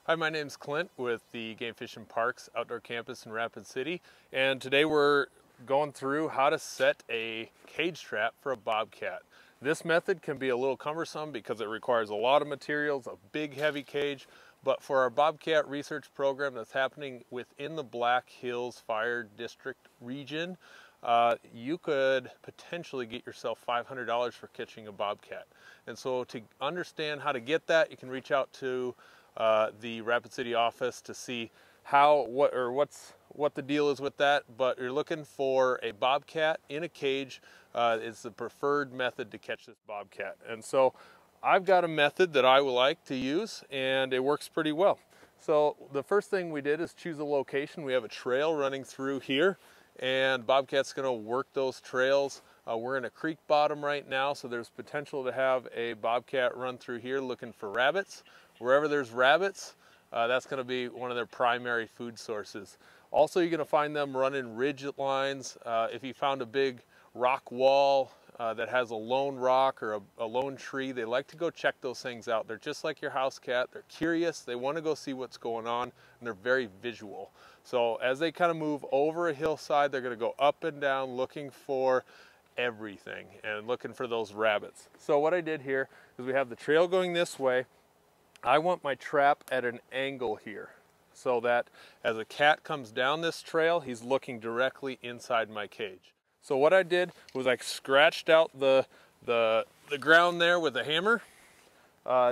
Hi, my name's Clint with the Game Fish and Parks Outdoor Campus in Rapid City, and today we're going through how to set a cage trap for a bobcat. This method can be a little cumbersome because it requires a lot of materials, a big heavy cage, but for our bobcat research program that's happening within the Black Hills Fire District region, you could potentially get yourself $500 for catching a bobcat. And so to understand how to get that, you can reach out to the Rapid City office to see what the deal is with that. But you're looking for a bobcat in a cage. Is the preferred method to catch this bobcat. And so I've got a method that I would like to use, and it works pretty well. So the first thing we did is choose a location. We have a trail running through here, and bobcat's going to work those trails. We're in a creek bottom right now, so there's potential to have a bobcat run through here looking for rabbits. Wherever there's rabbits, that's going to be one of their primary food sources. Also, you're going to find them running ridge lines. If you found a big rock wall that has a lone rock or a lone tree, they like to go check those things out. They're just like your house cat. They're curious. They want to go see what's going on, and they're very visual. So as they kind of move over a hillside, they're going to go up and down looking for everything and looking for those rabbits. So what I did here is we have the trail going this way. I want my trap at an angle here so that as a cat comes down this trail, he's looking directly inside my cage. So what I did was I scratched out the ground there with a hammer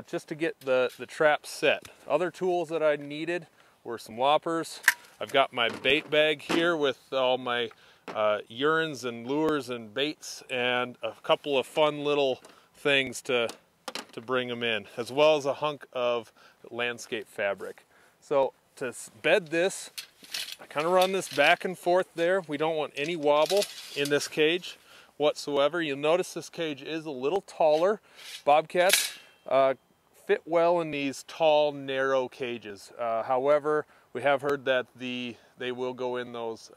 just to get the trap set. Other tools that I needed were some loppers. I've got my bait bag here with all my urines and lures and baits, and a couple of fun little things to bring them in, as well as a hunk of landscape fabric. So to bed this, I kind of run this back and forth there. We don't want any wobble in this cage whatsoever. You'll notice this cage is a little taller. Bobcats fit well in these tall, narrow cages. However, we have heard that they will go in those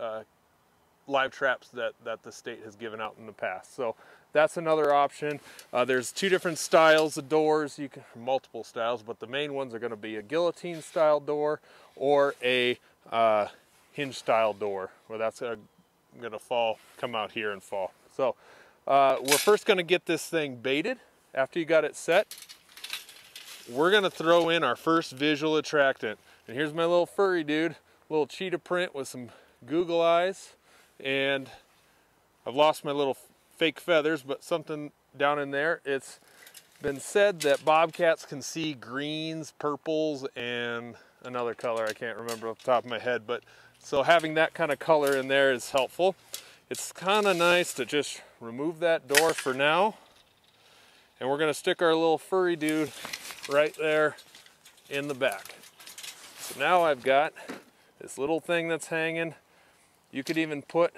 live traps that the state has given out in the past. So that's another option. There's two different styles of doors, multiple styles, but the main ones are going to be a guillotine style door or a hinge style door, where that's going to come out here and fall. So we're first going to get this thing baited. After you got it set, we're going to throw in our first visual attractant. And here's my little furry dude, little cheetah print with some Google eyes. And I've lost my little fake feathers, but something down in there. It's been said that bobcats can see greens, purples, and another color I can't remember off the top of my head, but so having that kind of color in there is helpful. It's kind of nice to just remove that door for now, and we're going to stick our little furry dude right there in the back. So now I've got this little thing that's hanging. You could even put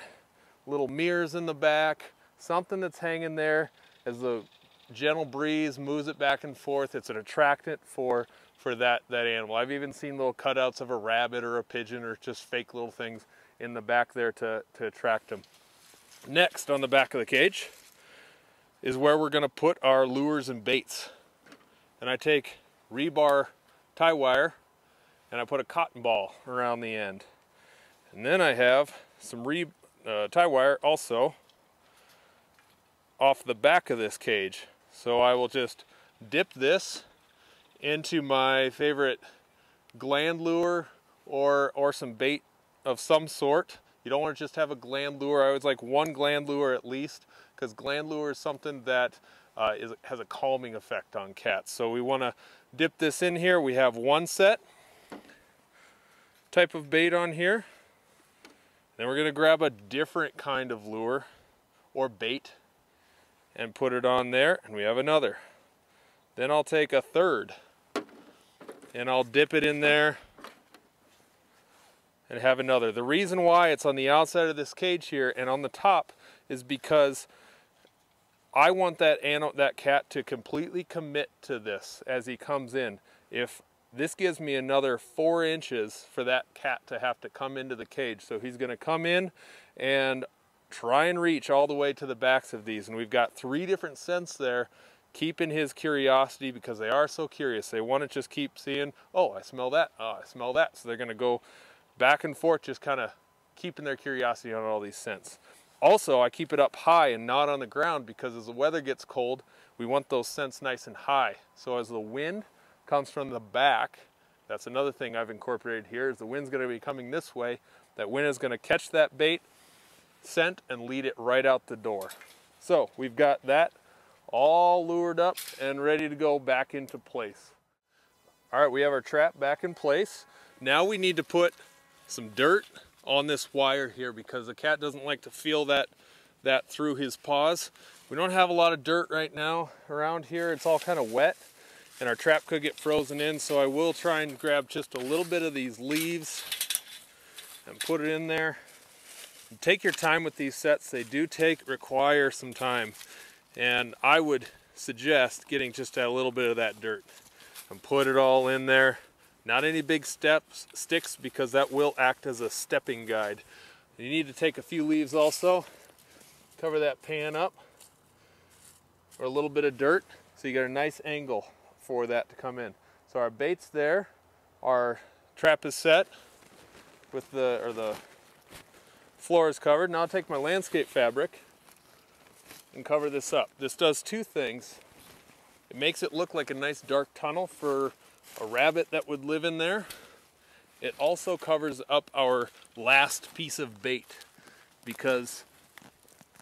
little mirrors in the back, something that's hanging there as the gentle breeze moves it back and forth. It's an attractant for that animal. I've even seen little cutouts of a rabbit or a pigeon or just fake little things in the back there to attract them. Next on the back of the cage is where we're going to put our lures and baits. And I take rebar tie wire and I put a cotton ball around the end. And then I have some tie wire also off the back of this cage. So I will just dip this into my favorite gland lure or some bait of some sort. You don't want to just have a gland lure. I always like one gland lure at least, because gland lure is something that has a calming effect on cats. So we want to dip this in here. We have one set type of bait on here. Then we're going to grab a different kind of lure or bait and put it on there, and we have another. Then I'll take a third and I'll dip it in there and have another. The reason why it's on the outside of this cage here and on the top is because I want that cat to completely commit to this as he comes in. If this gives me another 4 inches for that cat to have to come into the cage. So he's going to come in and try and reach all the way to the backs of these. And we've got 3 different scents there keeping his curiosity, because they are so curious. They want to just keep seeing, oh, I smell that, oh, I smell that. So they're going to go back and forth, just kind of keeping their curiosity on all these scents. Also, I keep it up high and not on the ground, because as the weather gets cold, we want those scents nice and high. So as the wind comes from the back, that's another thing I've incorporated here, is the wind's going to be coming this way. That wind is going to catch that bait scent and lead it right out the door. So we've got that all lured up and ready to go back into place. All right, we have our trap back in place. Now we need to put some dirt on this wire here, because the cat doesn't like to feel that through his paws. We don't have a lot of dirt right now around here. It's all kind of wet and our trap could get frozen in, so I will try and grab just a little bit of these leaves and put it in there. Take your time with these sets. They do require some time, and I would suggest getting just a little bit of that dirt and put it all in there. Not any big sticks, because that will act as a stepping guide. You need to take a few leaves also, cover that pan up, or a little bit of dirt, so you get a nice angle for that to come in. So our bait's there, our trap is set, with the floor is covered. Now I'll take my landscape fabric and cover this up. This does two things. It makes it look like a nice dark tunnel for a rabbit that would live in there. It also covers up our last piece of bait, because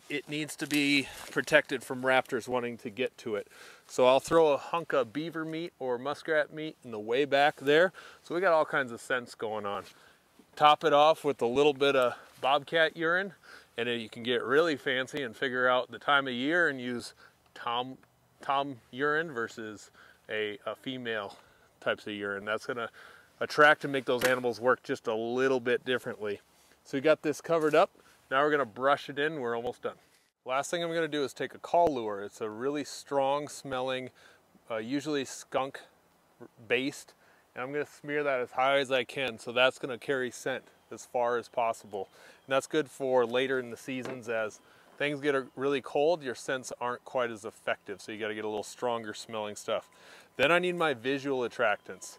it needs to be protected from raptors wanting to get to it. So I'll throw a hunk of beaver meat or muskrat meat in the way back there. So we got all kinds of scents going on. Top it off with a little bit of bobcat urine, and then you can get really fancy and figure out the time of year and use tom urine versus a female types of urine. That's going to attract and make those animals work just a little bit differently. So we got this covered up. Now we're going to brush it in. We're almost done. Last thing I'm going to do is take a call lure. It's a really strong smelling, usually skunk based, and I'm going to smear that as high as I can, so that's going to carry scent as far as possible. And that's good for later in the seasons. As things get really cold, your scents aren't quite as effective, so you got to get a little stronger smelling stuff. Then I need my visual attractants.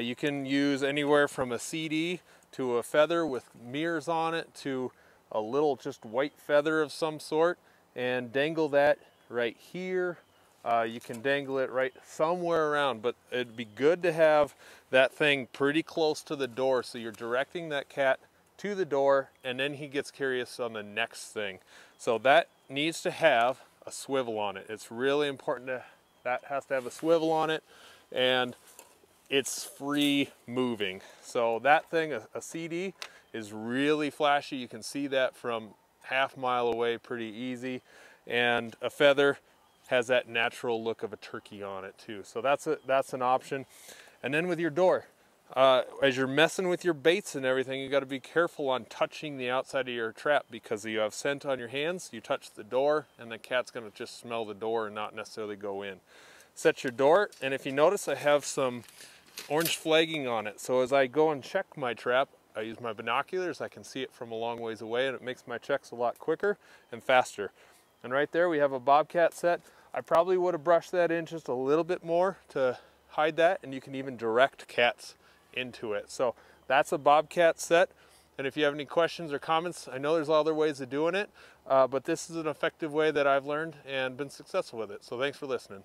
You can use anywhere from a CD to a feather with mirrors on it to a little just white feather of some sort, and dangle that right here. You can dangle it right somewhere around, but it'd be good to have that thing pretty close to the door, so you're directing that cat to the door, and then he gets curious on the next thing. So that needs to have a swivel on it. It's really important that has to have a swivel on it, and it's free moving. So that thing, a CD, is really flashy. You can see that from half mile away pretty easy. And a feather has that natural look of a turkey on it too. So that's an option. And then with your door, as you're messing with your baits and everything, you got to be careful on touching the outside of your trap, because you have scent on your hands. You touch the door and the cat's going to just smell the door and not necessarily go in. Set your door, and if you notice, I have some orange flagging on it. So as I go and check my trap, I use my binoculars. I can see it from a long ways away, and it makes my checks a lot quicker and faster. And right there we have a bobcat set. I probably would have brushed that in just a little bit more to hide that, and you can even direct cats into it. So that's a bobcat set. And if you have any questions or comments, I know there's other ways of doing it, but this is an effective way that I've learned and been successful with it. So thanks for listening.